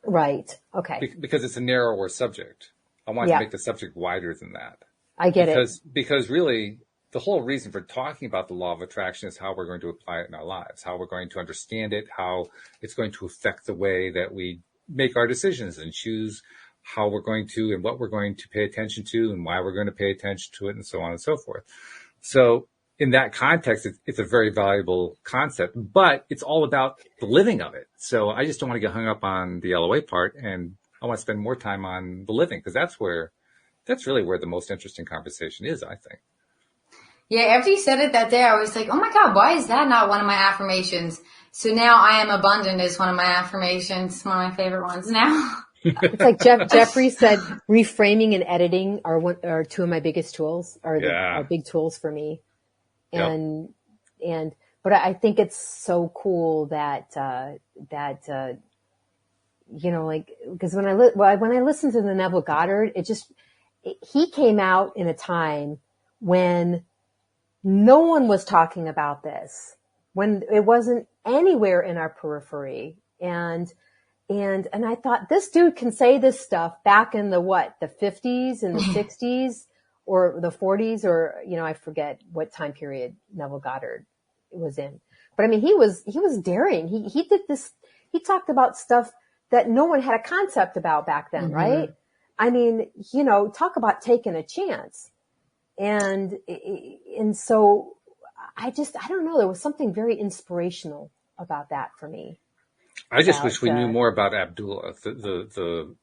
Right. Okay. Because it's a narrower subject. I wanted to make the subject wider than that. I get it. Because really, the whole reason for talking about the law of attraction is how we're going to apply it in our lives, how we're going to understand it, how it's going to affect the way that we make our decisions and choose how we're going to and what we're going to pay attention to and why we're going to pay attention to it and so on and so forth. So in that context, it's a very valuable concept, but it's all about the living of it. So I just don't want to get hung up on the LOA part, and I want to spend more time on the living, because that's really where the most interesting conversation is, I think. Yeah, after you said it that day, I was like, oh my God, why is that not one of my affirmations? So now I am abundant is one of my affirmations, one of my favorite ones now. It's like Jeffrey said, reframing and editing are two of my biggest tools, are big tools for me. But I think it's so cool that you know, like, because when I listened to the Neville Goddard, he came out in a time when no one was talking about this, when it wasn't anywhere in our periphery. And I thought, this dude can say this stuff back in the 50s and the 60s or the 40s, or, you know, I forget what time period Neville Goddard was in. But I mean, he was daring. He did this, he talked about stuff that no one had a concept about back then, mm-hmm. right? I mean, you know, talk about taking a chance. And so I don't know, there was something very inspirational about that for me. I just wish we knew more about Abdullah, the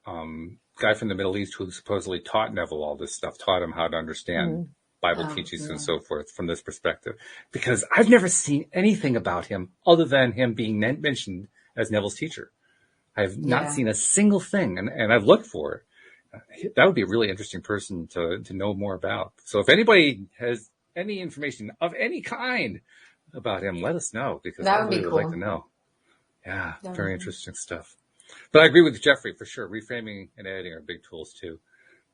guy from the Middle East who supposedly taught Neville all this stuff, taught him how to understand Bible teachings and so forth from this perspective. Because I've never seen anything about him other than him being mentioned as Neville's teacher. I have not seen a single thing, and I've looked for it. That would be a really interesting person to know more about. So if anybody has any information of any kind about him, let us know, because I really would like to know. Yeah, very interesting stuff. But I agree with Jeffrey for sure. Reframing and editing are big tools too,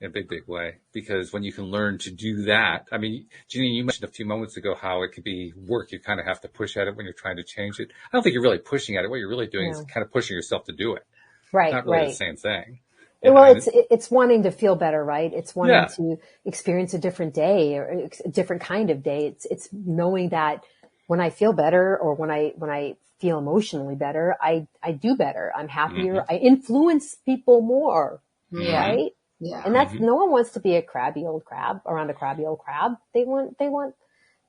in a big, big way. Because when you can learn to do that, I mean, Janine, you mentioned a few moments ago how it could be work. You kind of have to push at it when you're trying to change it. I don't think you're really pushing at it. What you're really doing is kind of pushing yourself to do it. Right, not really the same thing. Well, it's wanting to feel better, right? It's wanting to experience a different day or a different kind of day. It's knowing that when I feel better or when I feel emotionally better, I do better. I'm happier. Mm-hmm. I influence people more, right? Yeah. And that's, no one wants to be a crabby old crab around a crabby old crab. They want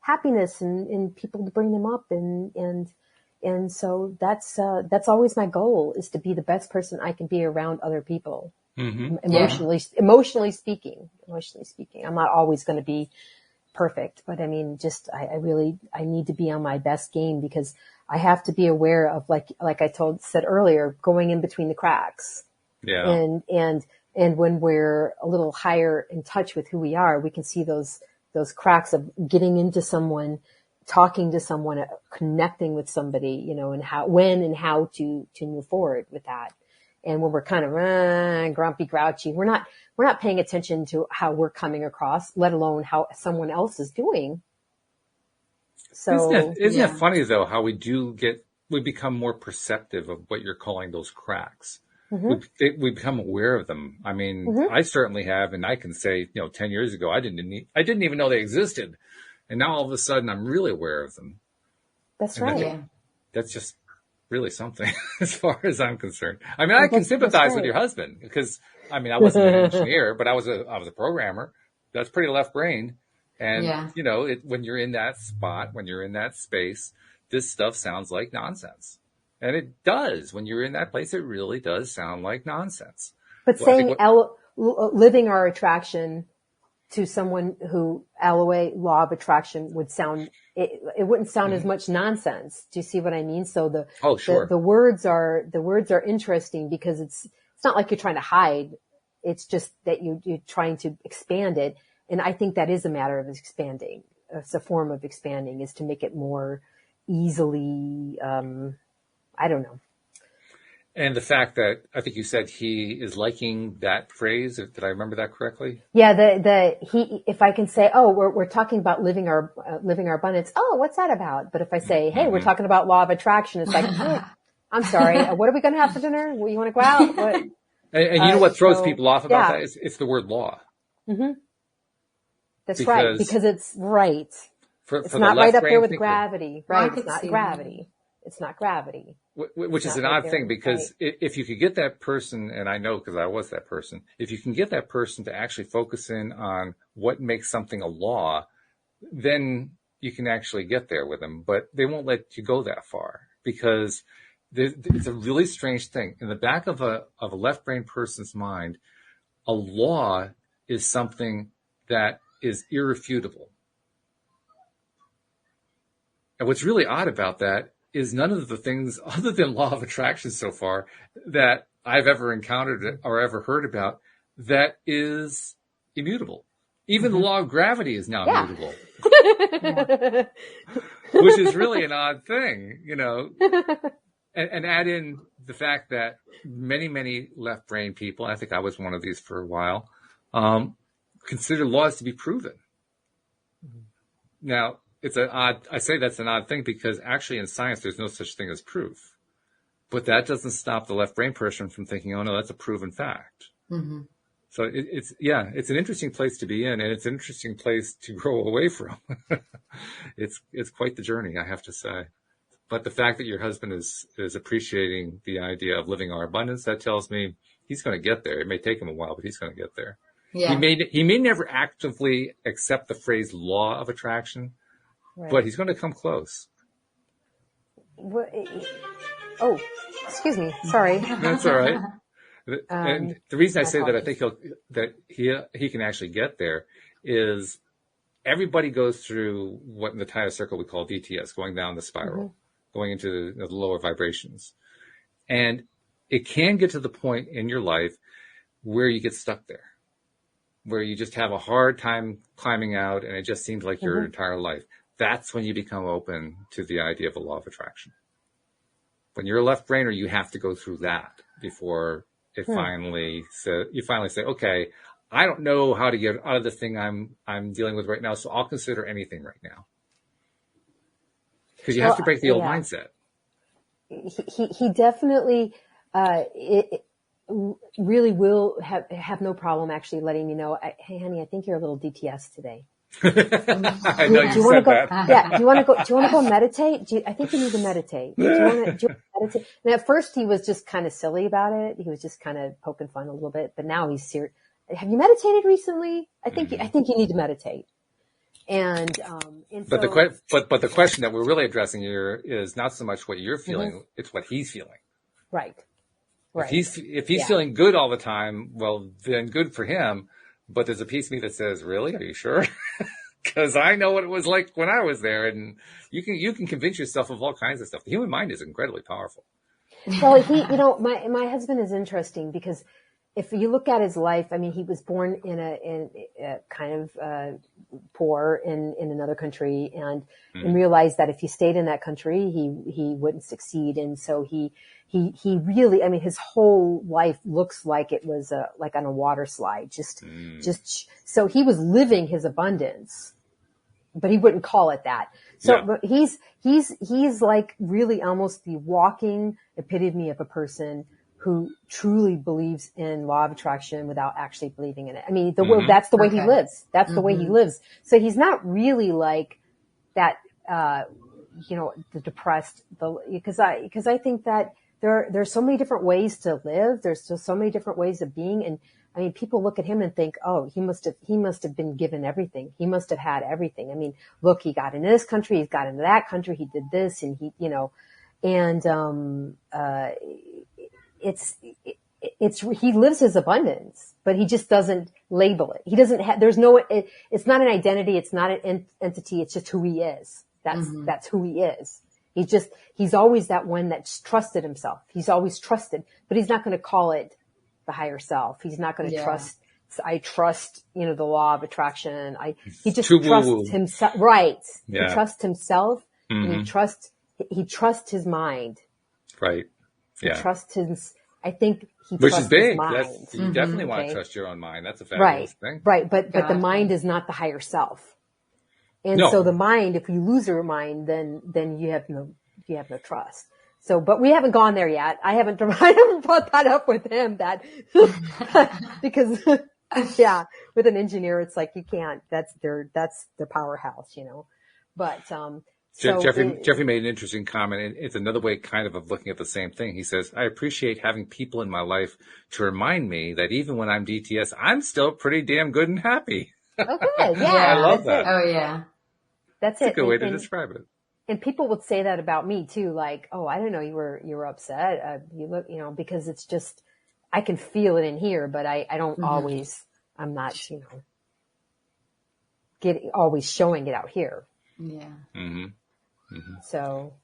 happiness and people to bring them up. And so that's always my goal, is to be the best person I can be around other people. Mm-hmm. Emotionally speaking. I'm not always going to be perfect, but I mean, I need to be on my best game, because I have to be aware of, like I said earlier, going in between the cracks. Yeah. And when we're a little higher in touch with who we are, we can see those cracks of getting into someone, talking to someone, connecting with somebody, you know, and how to move forward with that. And when we're kind of grumpy, grouchy, we're not paying attention to how we're coming across, let alone how someone else is doing. So isn't it funny though how we become more perceptive of what you're calling those cracks. Mm-hmm. We become aware of them. I mean, I certainly have, and I can say, 10 years ago I didn't even know they existed, and now all of a sudden I'm really aware of them. That's right. That's just really something as far as I'm concerned. I mean, I can sympathize with your husband, because I mean, I wasn't an engineer, but I was a programmer. That's pretty left-brained. And, when you're in that spot, when you're in that space, this stuff sounds like nonsense. And it does. When you're in that place, it really does sound like nonsense. But saying living our attraction to someone who LOA, law of attraction, would sound, it wouldn't sound as much nonsense. Do you see what I mean? So the words are interesting, because it's not like you're trying to hide. It's just that you're trying to expand it. And I think that is a matter of expanding. It's a form of expanding, is to make it more easily, I don't know. And the fact that I think you said he is liking that phrase. Did I remember that correctly? Yeah. If I can say, we're talking about living our abundance. Oh, what's that about? But if I say, hey, we're talking about law of attraction, it's like, I'm sorry. What are we going to have for dinner? You want to go out? What? And you know what throws people off about that? It's the word law. Mm-hmm. That's right. Because it's right. It's For not the right up there with thinker, gravity. Right. It's not gravity. It's not gravity. Which is an odd thing, because if you could get that person, and I know because I was that person, if you can get that person to actually focus in on what makes something a law, then you can actually get there with them. But they won't let you go that far, because it's a really strange thing. In the back of a left brain person's mind, a law is something that is irrefutable. And what's really odd about that is none of the things other than law of attraction so far that I've ever encountered or ever heard about that is immutable. Even the law of gravity is now immutable, which is really an odd thing, you know. And add in the fact that many, many left brain people, I think I was one of these for a while, consider laws to be proven. Now, I say that's an odd thing because actually in science, there's no such thing as proof. But that doesn't stop the left brain person from thinking, oh no, that's a proven fact. Mm-hmm. So it's an interesting place to be in, and it's an interesting place to grow away from. It's quite the journey, I have to say. But the fact that your husband is appreciating the idea of living our abundance, that tells me he's going to get there. It may take him a while, but he's going to get there. Yeah. He may never actively accept the phrase law of attraction, right, but he's going to come close. Oh, excuse me. Sorry. That's all right. And the reason I say that I think he can actually get there is everybody goes through what in the Taya circle we call DTS, going down the spiral, going into the lower vibrations. And it can get to the point in your life where you get stuck there, where you just have a hard time climbing out, and it just seems like your entire life. That's when you become open to the idea of a law of attraction. When you're a left brainer, you have to go through that before it finally you finally say, okay, I don't know how to get out of the thing I'm dealing with right now, so I'll consider anything right now. Because you have to break the old mindset. He definitely really will have no problem actually letting me know, hey, honey, I think you're a little DTS today. I know you said that. Yeah. Do you want to go meditate? I think you need to meditate. Do you want to meditate? And at first he was just kind of silly about it. He was just kind of poking fun a little bit, but now he's serious. Have you meditated recently? I think you need to meditate. And but the question that we're really addressing here is not so much what you're feeling, it's what he's feeling. Right. If he's feeling good all the time, well, then good for him. But there's a piece of me that says, really? Are you sure? Because I know what it was like when I was there, and you can convince yourself of all kinds of stuff. The human mind is incredibly powerful. Well, my husband is interesting because if you look at his life, I mean, he was born in a kind of poor in another country, and realized that if he stayed in that country, he wouldn't succeed, and so he really, I mean, his whole life looks like it was like on a water slide, just so he was living his abundance, but he wouldn't call it that. So but he's like really almost the walking epitome of a person who truly believes in law of attraction without actually believing in it. I mean, that's the way he lives. That's the way he lives. So he's not really like that, the depressed, because I think that there's so many different ways to live. There's just so many different ways of being. And I mean, people look at him and think, oh, he must have been given everything. He must have had everything. I mean, look, he got into this country, he's got into that country, he did this, and he lives his abundance, but he just doesn't label it. He doesn't have, it's not an identity. It's not an entity. It's just who he is. That's who he is. He's always that one that's trusted himself. He's always trusted, but he's not going to call it the higher self. He's not going to trust. I trust, the law of attraction. He just trusts himself. Right. Yeah. He trusts himself, and he trusts his mind. Right. Yeah. He trusts his, I think he Which trusts is big. his mind. You definitely want to trust your own mind. That's a fabulous thing. Right. But the mind is not the higher self. And so the mind, if you lose your mind, then you have no trust. So, but we haven't gone there yet. I haven't brought that up with him because Yeah. With an engineer, it's like, you can't, that's their powerhouse, but, Jeffrey made an interesting comment, and it's another way kind of looking at the same thing. He says, I appreciate having people in my life to remind me that even when I'm DTS, I'm still pretty damn good and happy. oh, good. Yeah. I love that. Oh yeah. That's It's it. a good way to describe it. And people would say that about me too. Like, oh, I didn't know you were upset. You look, because it's just, I can feel it in here, but I don't always, I'm not, always showing it out here. Yeah. So,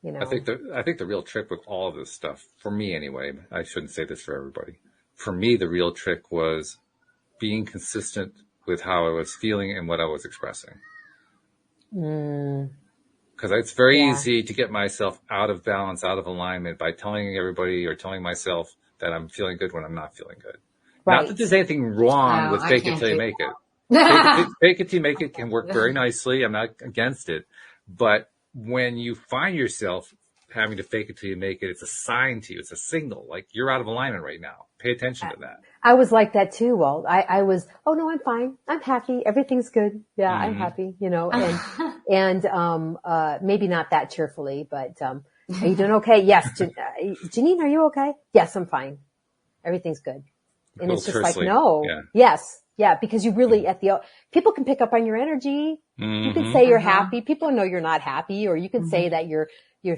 I think the real trick with all of this stuff, for me anyway, I shouldn't say this for everybody. For me, the real trick was being consistent with how I was feeling and what I was expressing. Because it's very easy to get myself out of balance, out of alignment by telling everybody or telling myself that I'm feeling good when I'm not feeling good. Right. Not that there's anything wrong with fake it till you make it. Fake it till you make it can work very nicely. I'm not against it. But when you find yourself having to fake it till you make it, it's a sign to you. It's a signal. Like, you're out of alignment right now. Pay attention to that. I was like that too, Walt. I was, oh no, I'm fine. I'm happy. Everything's good. Yeah, I'm happy, and maybe not that cheerfully, but, are you doing okay? Yes. Janine, are you okay? Yes, I'm fine. Everything's good. And it's just like, no. Yeah. Yes. Yeah. Because you really, people can pick up on your energy. You can say you're happy. People know you're not happy, or you can say that you're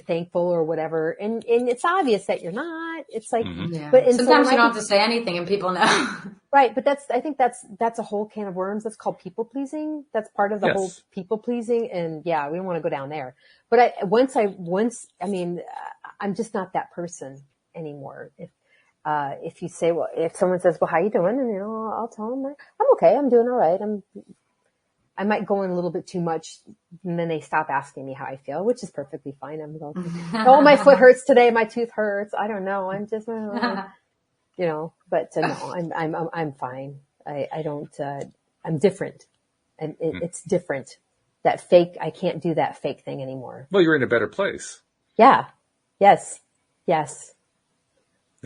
thankful or whatever. And it's obvious that you're not. It's like, but sometimes you don't have to say anything and people know. Right. But I think that's a whole can of worms. That's called people pleasing. That's part of the whole people pleasing. And yeah, we don't want to go down there. But I'm just not that person anymore. If you say, well, if someone says, well, how you doing? And, I'll tell them, I'm okay. I'm doing all right. I might go in a little bit too much, and then they stop asking me how I feel, which is perfectly fine. I'm going, oh, my foot hurts today. My tooth hurts. I don't know. I'm just, but no, I'm fine. I don't, I'm different, and it's different. That fake, I can't do that fake thing anymore. Well, you're in a better place. Yeah. Yes. That's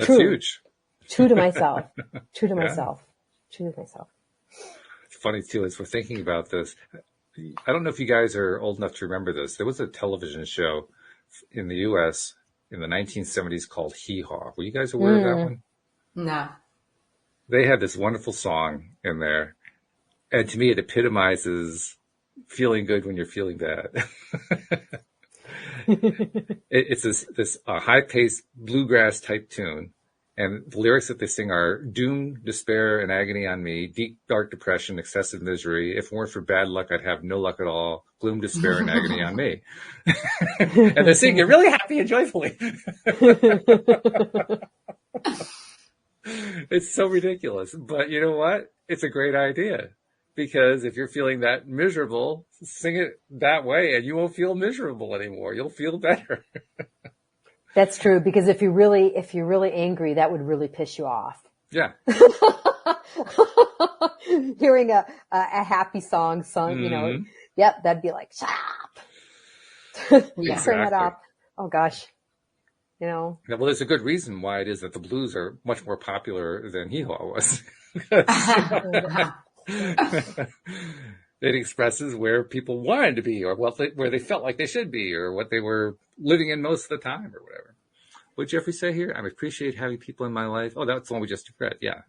True. Huge. True to myself. True to myself. It's funny too, as we're thinking about this. I don't know if you guys are old enough to remember this. There was a television show in the U.S. in the 1970s called Hee Haw. Were you guys aware of that one? No. They had this wonderful song in there. And to me, it epitomizes feeling good when you're feeling bad. It's this high-paced bluegrass type tune. And the lyrics that they sing are doom, despair, and agony on me, deep, dark depression, excessive misery. If it weren't for bad luck, I'd have no luck at all. Gloom, despair, and agony on me. And they sing it really happy and joyfully. It's so ridiculous. But you know what? It's a great idea. Because if you're feeling that miserable, sing it that way and you won't feel miserable anymore. You'll feel better. That's true, because if you're really angry, that would really piss you off. Yeah. Hearing a happy song sung, yep, that'd be like, shut up. Turn that off. Oh gosh. Well, there's a good reason why it is that the blues are much more popular than Hee Haw was. It expresses where people wanted to be, or where they felt like they should be, or what they were living in most of the time, or whatever. What did Jeffrey say here? I appreciate having people in my life. Oh, that's the one we just read. Yeah.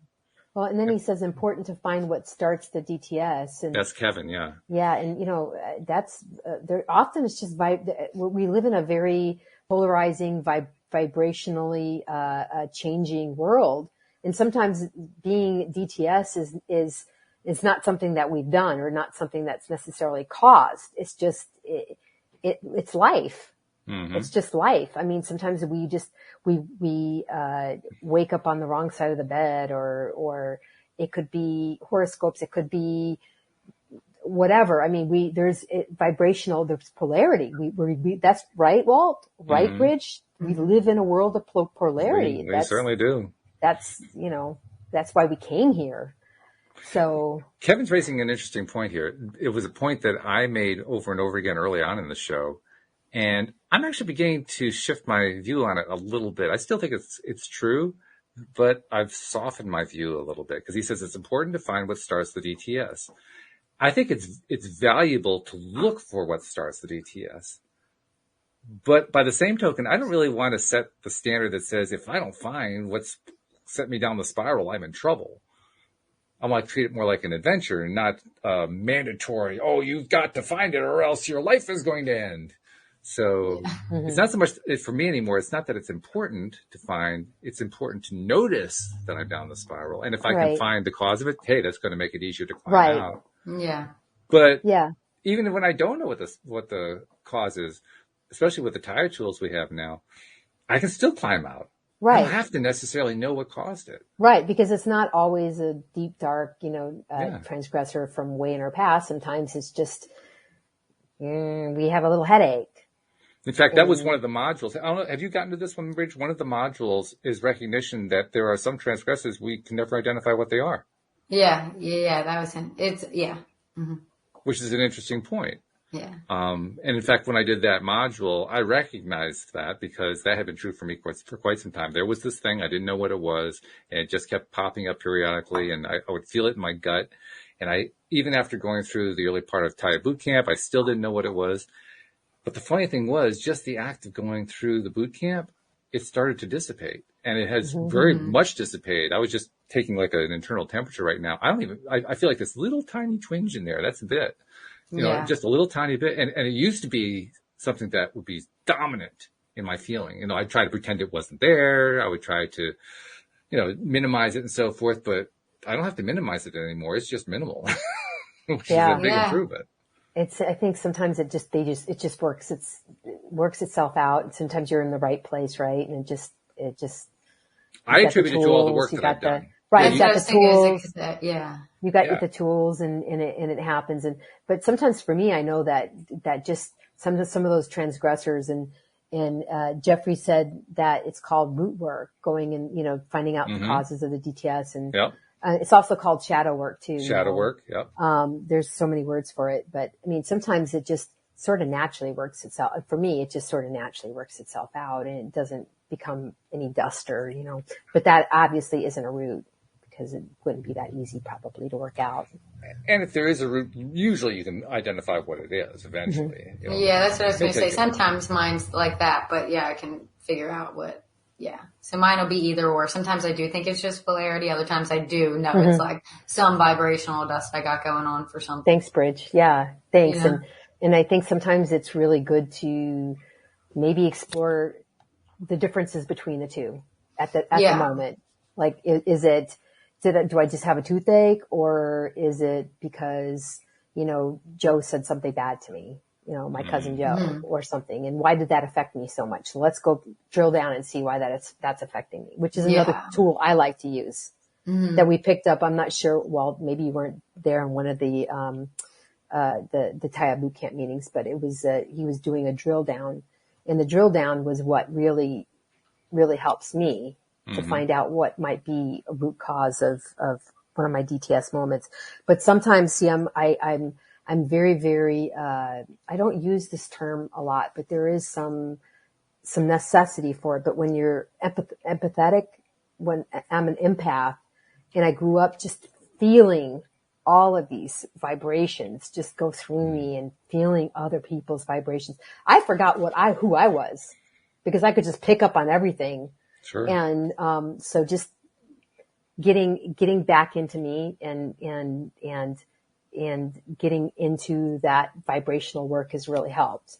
Well, and then he says important to find what starts the DTS. And that's Kevin. Yeah. Yeah. And that's, there often it's just we live in a very polarizing, vibrationally, changing world. And sometimes being DTS is not something that we've done, or not something that's necessarily caused. It's just, it's life. Mm-hmm. It's just life. I mean, sometimes we wake up on the wrong side of the bed, or it could be horoscopes. It could be whatever. I mean, there's polarity. That's right, Walt, right, Bridge? We live in a world of polarity. We certainly do. That's why we came here. So Kevin's raising an interesting point here. It was a point that I made over and over again early on in the show. And I'm actually beginning to shift my view on it a little bit. I still think it's true, but I've softened my view a little bit because he says it's important to find what starts the DTS. I think it's valuable to look for what starts the DTS. But by the same token, I don't really want to set the standard that says if I don't find what's set me down the spiral, I'm in trouble. I want to treat it more like an adventure and not mandatory. Oh, you've got to find it or else your life is going to end. So it's not so much for me anymore. It's not that it's important to find. It's important to notice that I'm down the spiral. And if I can find the cause of it, hey, that's going to make it easier to climb out. Yeah. But even when I don't know what the cause is, especially with the tire tools we have now, I can still climb out. I don't have to necessarily know what caused it. Right, because it's not always a deep, dark, transgressor from way in our past. Sometimes it's just we have a little headache. In fact, that was one of the modules. I don't know, have you gotten to this one, Bridge? One of the modules is recognition that there are some transgressors we can never identify what they are. Yeah, that was him. Which is an interesting point. Yeah. And in fact, when I did that module, I recognized that because that had been true for me for quite some time. There was this thing, I didn't know what it was, and it just kept popping up periodically, and I would feel it in my gut. And even after going through the early part of Taya boot camp, I still didn't know what it was. But the funny thing was, just the act of going through the boot camp, it started to dissipate. And it has very much dissipated. I was just taking like an internal temperature right now. I feel like this little tiny twinge in there. That's a bit. Just a little tiny bit. And it used to be something that would be dominant in my feeling. I'd try to pretend it wasn't there. I would try to, minimize it and so forth, but I don't have to minimize it anymore. It's just minimal, which is a big improvement. I think sometimes it just works. It works itself out. And sometimes you're in the right place, right? And it just, I attribute it to all the work that I've done. Right, you got the tools. You got the tools, and it happens. But sometimes for me, I know that just some of those transgressors, and Jeffrey said that it's called root work, going and finding out the causes of the DTS, and it's also called shadow work too. Shadow work, there's so many words for it, but I mean sometimes it just sort of naturally works itself. For me, it just sort of naturally works itself out, and it doesn't become any duster, But that obviously isn't a root, because it wouldn't be that easy probably to work out. And if there is a root, usually you can identify what it is eventually. Yeah, that's what I was going to say. Sometimes mine's like that, but I can figure out what, So mine will be either or. Sometimes I do think it's just polarity. Other times I do know it's like some vibrational dust I got going on for something. Thanks, Bridge. Yeah, thanks. And I think sometimes it's really good to maybe explore the differences between the two at the moment. Like, do I just have a toothache, or is it because, Joe said something bad to me, my cousin Joe or something, and why did that affect me so much? So let's go drill down and see why that's affecting me, which is another tool I like to use that we picked up. I'm not sure. Well, maybe you weren't there in one of the Taya boot camp meetings, but it was, he was doing a drill down, and the drill down was what really, really helps me to find out what might be a root cause of one of my DTS moments. But sometimes, see, I'm very, very, I don't use this term a lot, but there is some necessity for it. But when you're empathetic, when I'm an empath, and I grew up just feeling all of these vibrations just go through me and feeling other people's vibrations, I forgot who I was, because I could just pick up on everything. Sure. And so just getting back into me and getting into that vibrational work has really helped.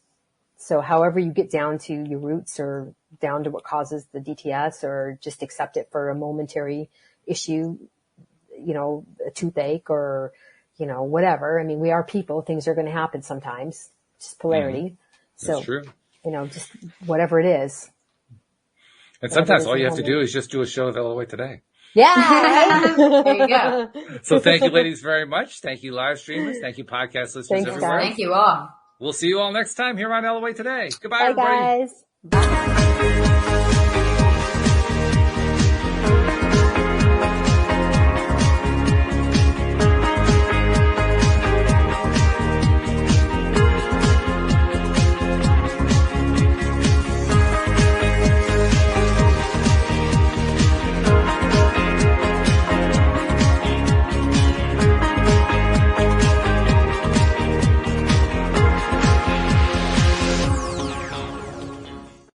So however you get down to your roots, or down to what causes the DTS, or just accept it for a momentary issue, a toothache, or whatever. I mean, we are people. Things are going to happen sometimes. Just polarity. That's so true. Just whatever it is. And sometimes all you have to do is just do a show of LOA Today. Yeah. There you go. So thank you, ladies, very much. Thank you, live streamers. Thank you, podcast listeners Thanks, everywhere. Thank you all. We'll see you all next time here on LOA Today. Goodbye, Bye, everybody. guys. Bye.